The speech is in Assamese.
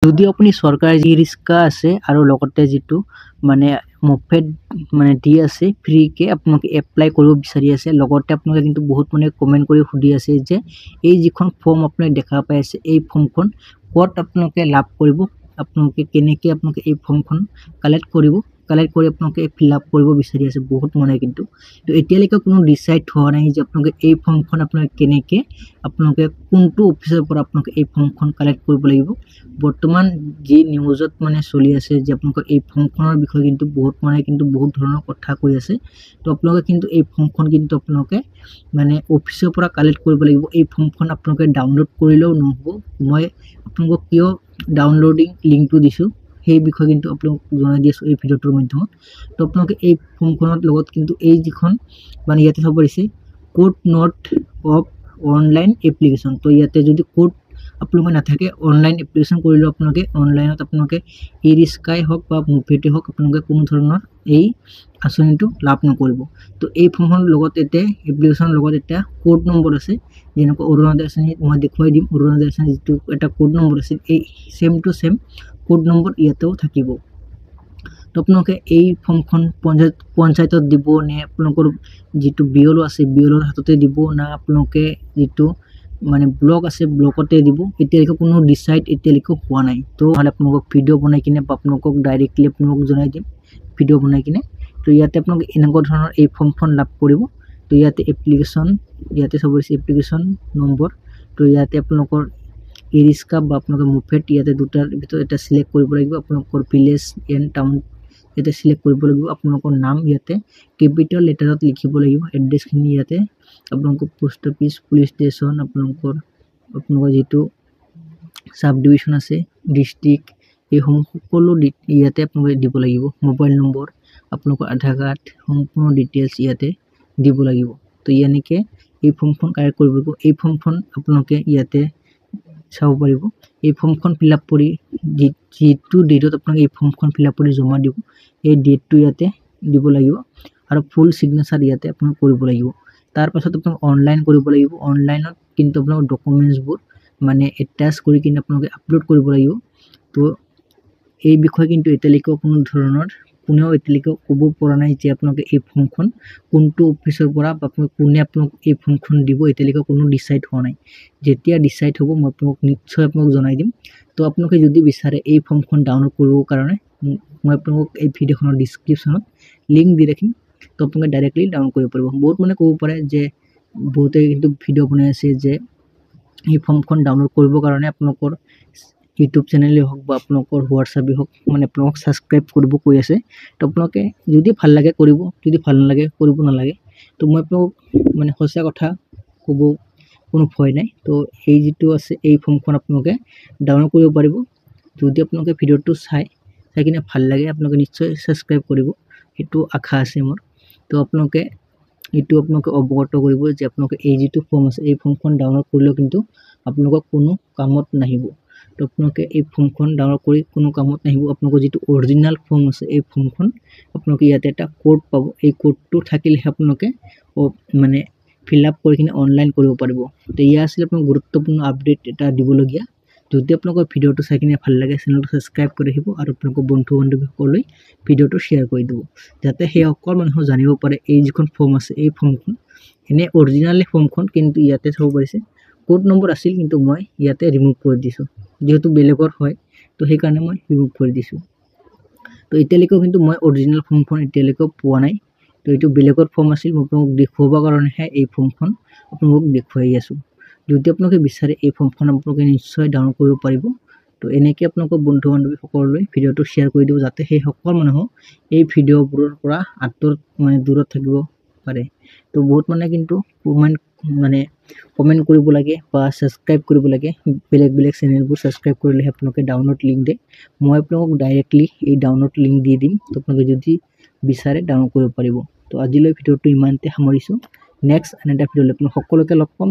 যদি আপুনি চৰকাৰে ই ৰিক্সা আছে আৰু লগতে যিটো মানে মফেড মানে দি আছে ফ্ৰীকে আপোনালোকে এপ্লাই কৰিব বিচাৰি আছে, লগতে আপোনালোকে কিন্তু বহুত মানে কমেণ্ট কৰি সুধি আছে যে এই যিখন ফৰ্ম আপোনালোকে দেখা পাই আছে এই ফৰ্মখন ক'ত আপোনালোকে লাভ কৰিব, আপোনালোকে কেনেকৈ আপোনালোকে এই ফৰ্মখন কালেক্ট কৰি আপোনালোকে ফিল আপ কৰিব বিচাৰি আছে বহুত মানে কিন্তু তো এতিয়ালৈকে কোনো ডিচাইড হোৱা নাই যে আপোনালোকে এই ফৰ্মখন আপোনালোকে কেনেকৈ আপোনালোকে কোনটো অফিচৰ পৰা আপোনালোকে এই ফৰ্মখন কালেক্ট কৰিব লাগিব। বৰ্তমান যি নিউজত মানে চলি আছে যে আপোনালোকৰ এই ফৰ্মখনৰ বিষয়ে কিন্তু বহুত ধৰণৰ কথা কৈ আছে। তো আপোনালোকে কিন্তু এই ফৰ্মখন কিন্তু আপোনালোকে মানে অফিচৰ পৰা কালেক্ট কৰিব লাগিব। এই ফৰ্মখন আপোনালোকে ডাউনলোড কৰিলেও নহ'ব, মই আপোনালোকক কিয় ডাউনলোডিং লিংকটো দিছোঁ সেই বিষয়ে কিন্তু আপোনালোকক জনাই দি আছোঁ এই ভিডিঅ'টোৰ মাধ্যমত। তো আপোনালোকে এই ফৰ্মখনৰ লগত কিন্তু এই যিখন মানে ইয়াতে চাব পাৰিছে code not of online application, তো ইয়াতে যদি কোড আপোনালোকে নাথাকে অনলাইন এপ্লিকেশ্যন কৰিলেও আপোনালোকে অনলাইনত আপোনালোকে ই ৰিক্সাই হওক বা মুভেটে হওক আপোনালোকে কোনো ধৰণৰ এই আঁচনিটো লাভ নকৰিব। তো এই ফৰ্মখনৰ লগত এতিয়া এপ্লিকেশ্যনৰ লগত এতিয়া কোড নম্বৰ আছে, যেনেকৈ অৰুণোদয় আঁচনি মই দেখুৱাই দিম। অৰুণোদয় আঁচনি যিটো এটা কোড নম্বৰ আছিল এই same to same code number ইয়াতেও থাকিব। তো আপোনালোকে এই ফৰ্মখন পঞ্চায়তত দিব নে আপোনালোকৰ যিটো BLO আছে BLOৰ হাততে দিব না আপোনালোকে যিটো মানে ব্লক আছে ব্লকতে দিব, এতিয়ালৈকে কোনো ডিচাইড এতিয়ালৈকে হোৱা নাই। তো নহ'লে আপোনালোকক ভিডিঅ' বনাই কিনে বা আপোনালোকক ডাইৰেক্টলি আপোনালোকক জনাই দিম ভিডিঅ' বনাই কিনে। তো ইয়াতে আপোনালোকে এনেকুৱা ধৰণৰ এই ফৰ্মখন লাভ কৰিব। তো ইয়াতে এপ্লিকেশ্যন ইয়াতে চাব পাৰিছে এপ্লিকেশ্যন নম্বৰ। তো ইয়াতে আপোনালোকৰ ই ৰিক্সা বা আপোনালোকৰ মুভেট ইয়াতে দুটাৰ ভিতৰত এটা চিলেক্ট কৰিব লাগিব। আপোনালোকৰ ভিলেজ এণ্ড টাউন ইয়াতে চিলেক্ট কৰিব লাগিব। আপোনালোকৰ নাম ইয়াতে কেপিটেল লেটাৰত লিখিব লাগিব। এড্ৰেছখিনি ইয়াতে আপোনালোকৰ পোষ্ট অফিচ পুলিচ ষ্টেচন আপোনালোকৰ যিটো সাব ডিভিশ্যন আছে ডিষ্ট্ৰিক্ট এইসমূহ সকলো ইয়াতে আপোনালোকে দিব লাগিব। মোবাইল নম্বৰ আপোনালোকৰ আধাৰ কাৰ্ড সম্পূৰ্ণ ডিটেইলছ ইয়াতে দিব লাগিব। তো এনেকৈ এই ফৰ্মখন কালেক্ট কৰিব লাগিব। এই ফৰ্মখন আপোনালোকে ইয়াতে চাব পাৰিব। এই ফৰ্মখন ফিল আপ কৰি যিটো ডেটত আপোনালোকে এই ফৰ্মখন ফিল আপ কৰি জমা দিব এই ডেটটো ইয়াতে দিব লাগিব আৰু ফুল ছিগনেচাৰ ইয়াতে আপোনালোকে কৰিব লাগিব। তাৰপাছত আপোনালোকে অনলাইন কৰিব লাগিব। অনলাইনত কিন্তু আপোনালোকৰ ডকুমেণ্টছবোৰ মানে এটাচ কৰি কিনে আপোনালোকে আপলোড কৰিব লাগিব। তো এই বিষয়ে কিন্তু এতিয়ালৈকে কোনো ধৰণৰ কোনেও এতিয়ালৈকে ক'ব পৰা নাই যে আপোনালোকে এই ফৰ্মখন কোনটো অফিচৰ পৰা বা কোনে আপোনালোক এই ফৰ্মখন দিব, এতিয়ালৈকে কোনো ডিচাইড হোৱা নাই। যেতিয়া ডিচাইড হ'ব মই নিশ্চয় আপোনালোকক জনাই দিম। তো আপোনালোকে যদি বিচাৰে এই ফৰ্মখন ডাউনলোড কৰিবৰ কাৰণে মই আপোনালোকক এই ভিডিঅ'খনৰ ডিছক্ৰিপশ্যনত লিংক দি ৰাখিম। তো আপোনালোকে ডাইৰেক্টলি ডাউনলোড কৰিব পাৰিব। বহুত মানে ক'ব পাৰে যে বহুতে কিন্তু ভিডিঅ' বনাই আছে যে এই ফৰ্মখন ডাউনলোড কৰিবৰ কাৰণে আপোনালোকৰ ইউটিউব চেনেলেই হওক বা আপোনালোকৰ হোৱাটছআপেই হওক মানে আপোনালোকক ছাবস্ক্ৰাইব কৰিব কৈ আছে। তো আপোনালোকে যদি ভাল লাগে কৰিব, যদি ভাল নালাগে কৰিব নালাগে। তো মই আপোনালোকক মানে সঁচা কথা ক'ব কোনো ভয় নাই। তো এই যিটো আছে এই ফৰ্মখন আপোনালোকে ডাউনলোড কৰিব পাৰিব। যদি আপোনালোকে ভিডিঅ'টো চাই কিনে ভাল লাগে আপোনালোকে নিশ্চয় ছাবস্ক্ৰাইব কৰিব, সেইটো আশা আছে মোৰ। তো আপোনালোকে অৱগত কৰিব যে আপোনালোকে এই যিটো ফৰ্ম আছে এই ফৰ্মখন ডাউনলোড কৰিলেও কিন্তু আপোনালোকক কোনো কামত নাহিব। তো আপোনালোকে এই ফৰ্মখন ডাউনলোড কৰি কোনো কামত নাহিব। আপোনালোকৰ যিটো অৰিজিনেল ফৰ্ম আছে এই ফৰ্মখন আপোনালোকে ইয়াতে এটা কোড পাব। এই কোডটো থাকিলেহে আপোনালোকে মানে ফিল আপ কৰি কিনে অনলাইন কৰিব পাৰিব। তো এয়া আছিলে আপোনাক গুৰুত্বপূৰ্ণ আপডেট এটা দিবলগীয়া। যদি আপোনালোকৰ ভিডিঅ'টো চাই কিনে ভাল লাগে চেনেলটো ছাবস্ক্ৰাইব কৰি ৰাখিব আৰু আপোনালোকৰ বন্ধু বান্ধৱীসকললৈ ভিডিঅ'টো শ্বেয়াৰ কৰি দিব, যাতে সেই সকলো মানুহে জানিব পাৰে এই যিখন ফৰ্ম আছে এই ফৰ্মখন এনে অৰিজিনেল ফৰ্মখন কিন্তু ইয়াতে চাব পাৰিছে কোড নম্বৰ আছিল, কিন্তু মই ইয়াতে ৰিমুভ কৰি দিছোঁ যিহেতু বেলেগৰ হয়। তো সেইকাৰণে মই ৰিমুভ কৰি দিছোঁ। তো এতিয়ালৈকেও কিন্তু মই অৰিজিনেল ফৰ্মখন এতিয়ালৈকেও পোৱা নাই। তো এইটো বেলেগৰ ফৰ্ম আছিল, মই আপোনালোকক দেখুৱাবৰ কাৰণেহে এই ফৰ্মখন আপোনালোকক দেখুৱাই আছোঁ। যদি আপোনালোকে বিচাৰে এই ফৰ্মখন আপোনালোকে নিশ্চয় ডাউনলোড কৰিব পাৰিব। তো এনেকৈ আপোনালোকৰ বন্ধু বান্ধৱীসকললৈ ভিডিঅ'টো শ্বেয়াৰ কৰি দিব, যাতে সেই সকলো মানুহক এই ভিডিঅ'বোৰৰ পৰা দূৰত থাকিব পাৰে। তো বহুত মানে কিন্তু কমেণ্ট কৰিব লাগে বা ছাবস্ক্ৰাইব কৰিব লাগে। বেলেগ চেনেলবোৰ ছাবস্ক্ৰাইব কৰিলেহে আপোনালোকে ডাউনলোড লিংক দিয়ে। মই আপোনালোকক ডাইৰেক্টলি এই ডাউনলোড লিংক দি দিম। তো আপোনালোকে যদি বিচাৰে ডাউনলোড কৰিব পাৰিব। তো আজিলৈ ভিডিঅ'টো ইমানতে সামৰিছোঁ। নেক্সট আন এটা ভিডিঅ'লৈ আপোনালোক সকলোকে লগ পাম।